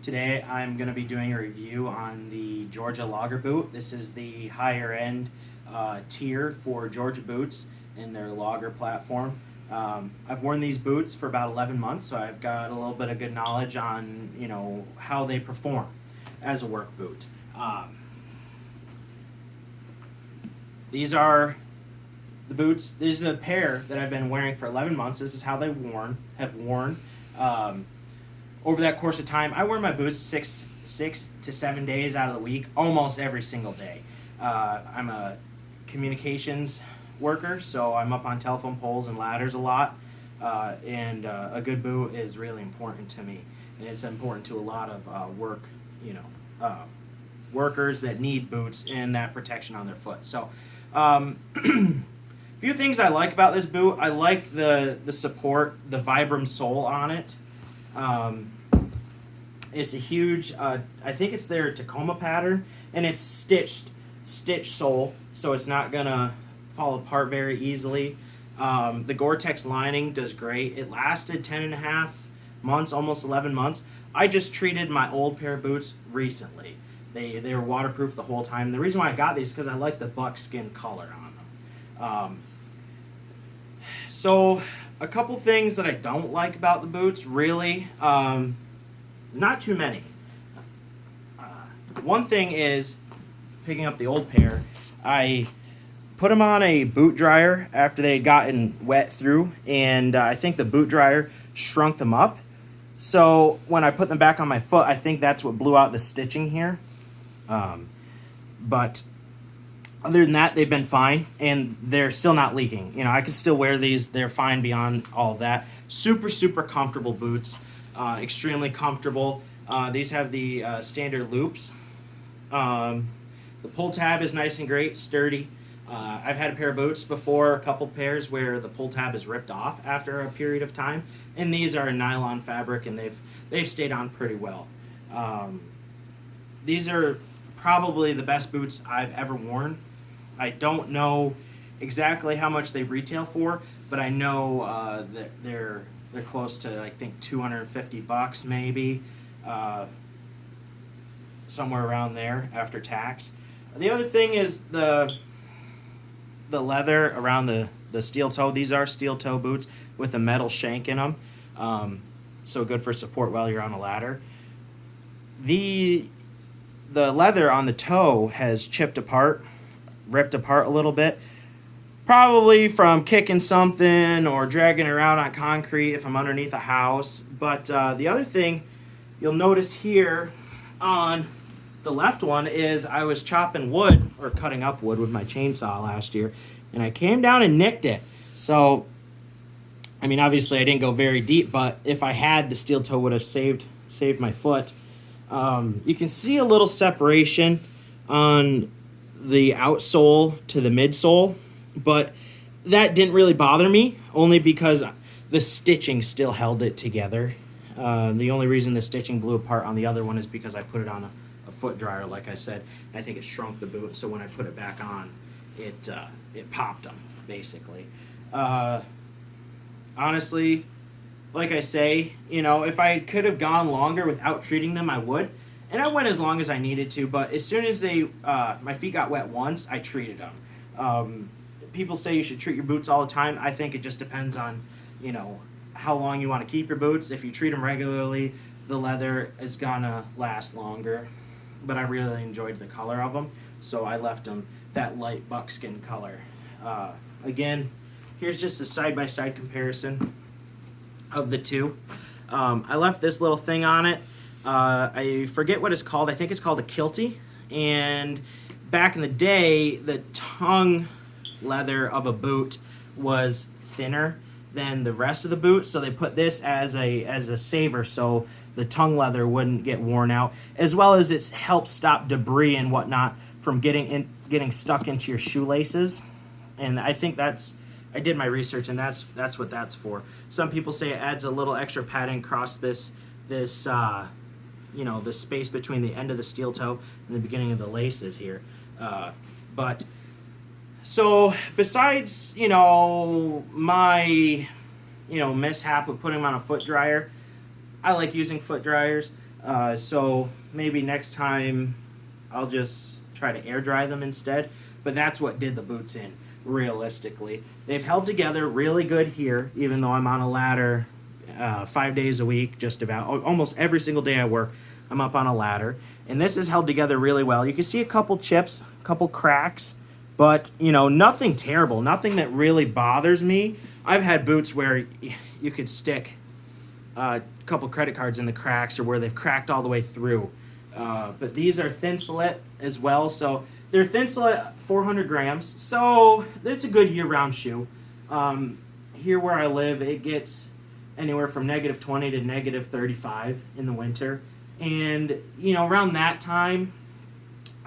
Today I'm going to be doing a review on the Georgia Logger boot. This is the higher end tier for Georgia boots in their Logger platform. I've worn these boots for about 11 months, so I've got a little bit of good knowledge on how they perform as a work boot. These are the boots. This is the pair that I've been wearing for 11 months. This is how they have worn. Over that course of time, I wear my boots six to 7 days out of the week, almost every single day. I'm a communications worker, so I'm up on telephone poles and ladders a lot, and a good boot is really important to me, and it's important to a lot of workers that need boots and that protection on their foot. So, few things I like about this boot. I like the support, the Vibram sole on it. It's a huge, I think it's their Tacoma pattern, and it's stitched sole, so it's not gonna fall apart very easily. The Gore-Tex lining does great. It lasted 10.5 months, almost 11 months. I just treated my old pair of boots recently. They were waterproof the whole time. The reason why I got these is because I like the buckskin color on them. So a couple things that I don't like about the boots, really, not too many. One thing is, picking up the old pair, I put them on a boot dryer after they had gotten wet through, and I think the boot dryer shrunk them up. So when I put them back on my foot, I think that's what blew out the stitching here. But other than that, they've been fine, and they're still not leaking. I can still wear these. They're fine beyond all of that. Super, super comfortable boots. Extremely comfortable. These have the standard loops. The pull tab is nice and great, sturdy. I've had a pair of boots before, a couple pairs, where the pull tab is ripped off after a period of time, and these are a nylon fabric, and they've stayed on pretty well. These are probably the best boots I've ever worn. I don't know exactly how much they retail for, but I know that they're close to, I think, $250 maybe, somewhere around there after tax. The other thing is the leather around the steel toe. These are steel toe boots with a metal shank in them, so good for support while you're on a ladder. The leather on the toe has ripped apart a little bit, probably from kicking something or dragging it around on concrete if I'm underneath a house. But the other thing you'll notice here on the left one is I was chopping wood, or cutting up wood, with my chainsaw last year, and I came down and nicked it. So, I mean, obviously I didn't go very deep, but if I had, the steel toe would have saved my foot. You can see a little separation on the outsole to the midsole, but that didn't really bother me, only because the stitching still held it together. The only reason the stitching blew apart on the other one is because I put it on a foot dryer, like I said. I think it shrunk the boot, so when I put it back on, it popped them, basically. Honestly, like I say, if I could have gone longer without treating them, I would. And I went as long as I needed to, but as soon as my feet got wet once, I treated them. People say you should treat your boots all the time. I think it just depends on, how long you want to keep your boots. If you treat them regularly, the leather is gonna last longer. But I really enjoyed the color of them, so I left them that light buckskin color. Again, here's just a side-by-side comparison of the two. I left this little thing on it. I forget what it's called. I think it's called a kiltie. And back in the day, the tongue leather of a boot was thinner than the rest of the boot, so they put this as a saver, so the tongue leather wouldn't get worn out, as well as it helps stop debris and whatnot from getting stuck into your shoelaces. And I think I did my research, and that's what that's for. Some people say it adds a little extra padding across this the space between the end of the steel toe and the beginning of the laces here. But so besides my mishap of putting them on a foot dryer, I like using foot dryers, so maybe next time I'll just try to air dry them instead. But that's what did the boots in, realistically. They've held together really good here, even though I'm on a ladder 5 days a week, just about. Almost every single day I work, I'm up on a ladder. And this is held together really well. You can see a couple chips, a couple cracks, but, you know, nothing terrible, nothing that really bothers me. I've had boots where you could stick a couple credit cards in the cracks or where they've cracked all the way through. But these are thin slit as well, so they're thin slit 400 grams, so it's a good year-round shoe. Here where I live, it gets anywhere from -20 to -35 in the winter, and you know, around that time,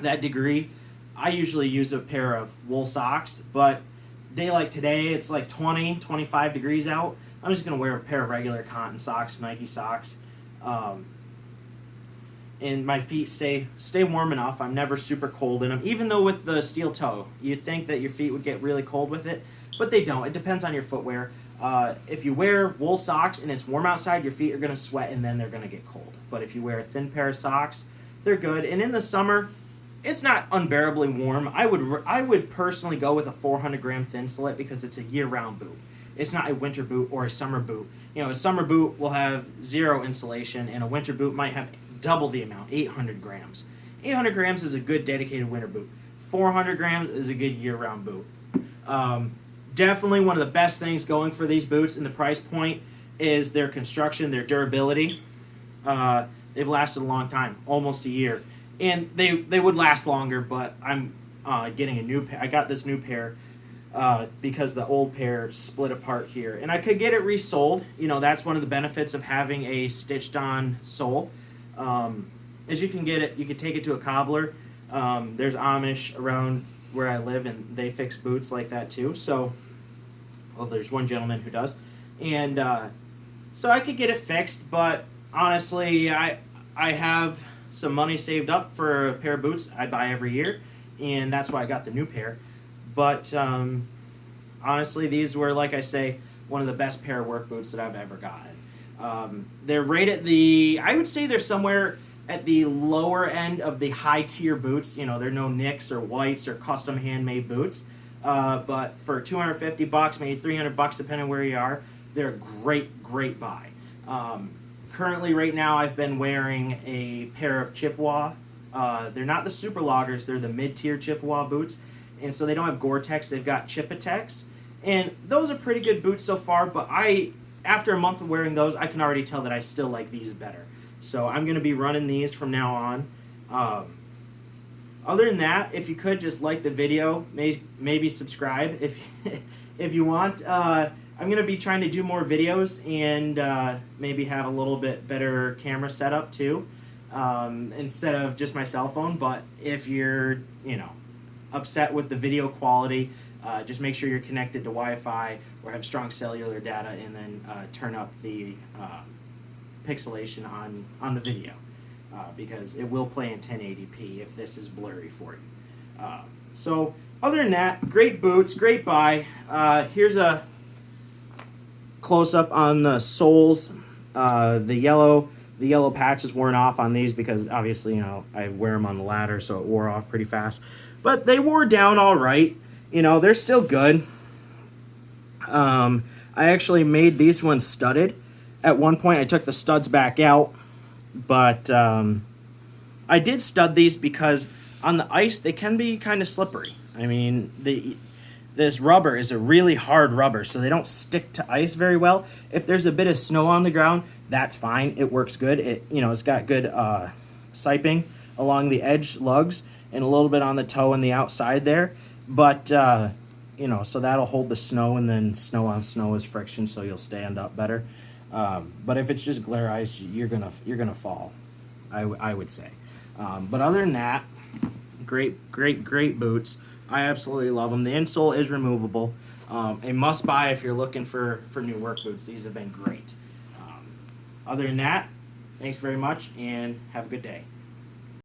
that degree, I usually use a pair of wool socks, but day like today, it's like 20, 25 degrees out. I'm just going to wear a pair of regular cotton socks, Nike socks. And my feet stay warm enough. I'm never super cold in them. Even though with the steel toe, you'd think that your feet would get really cold with it, but they don't. It depends on your footwear. If you wear wool socks and it's warm outside, your feet are going to sweat and then they're going to get cold. But if you wear a thin pair of socks, they're good. And in the summer, it's not unbearably warm. I would personally go with a 400-gram thin slit because it's a year-round boot. It's not a winter boot or a summer boot. You know, a summer boot will have 0 insulation, and a winter boot might have double the amount, 800 grams. 800 grams is a good dedicated winter boot. 400 grams is a good year-round boot. Definitely one of the best things going for these boots and the price point is their construction, their durability. They've lasted a long time, almost a year. And they would last longer, but I'm getting a new pair. I got this new pair because the old pair split apart here. And I could get it resoled. You know, that's one of the benefits of having a stitched-on sole. As you can get it, you can take it to a cobbler. There's Amish around where I live, and they fix boots like that too. So, well, there's one gentleman who does. And so I could get it fixed, but honestly, I have some money saved up for a pair of boots I buy every year, and that's why I got the new pair. But honestly, these were, like I say, one of the best pair of work boots that I've ever gotten. They're right at I would say they're somewhere at the lower end of the high tier boots. You know, they're no Nicks or Whites or custom handmade boots. But for $250, maybe $300, depending where you are, they're a great buy. Currently, right now, I've been wearing a pair of Chippewa. They're not the super loggers, they're the mid-tier Chippewa boots. And so they don't have Gore-Tex, they've got Chippetex. And those are pretty good boots so far, but after a month of wearing those, I can already tell that I still like these better. So I'm going to be running these from now on. Other than that, if you could just like the video, maybe subscribe if you want. I'm going to be trying to do more videos and maybe have a little bit better camera setup too, instead of just my cell phone. But if you're, upset with the video quality, just make sure you're connected to Wi-Fi or have strong cellular data, and then turn up the pixelation on the video, because it will play in 1080p if this is blurry for you. So other than that, great boots, great buy. Here's a close-up on the soles. The yellow patch is worn off on these because obviously, I wear them on the ladder, so it wore off pretty fast. But they wore down all right. They're still good. I actually made these ones studded. At one point, I took the studs back out, but I did stud these because on the ice, they can be kind of slippery. I mean, this rubber is a really hard rubber, so they don't stick to ice very well. If there's a bit of snow on the ground, that's fine. It works good. It's got good siping along the edge lugs and a little bit on the toe and the outside there. But, so that'll hold the snow, and then snow on snow is friction, so you'll stand up better. But if it's just glare ice, you're gonna fall, I would say. But other than that, great boots. I absolutely love them. The insole is removable. A must buy if you're looking for new work boots. These have been great. Other than that, thanks very much, and have a good day.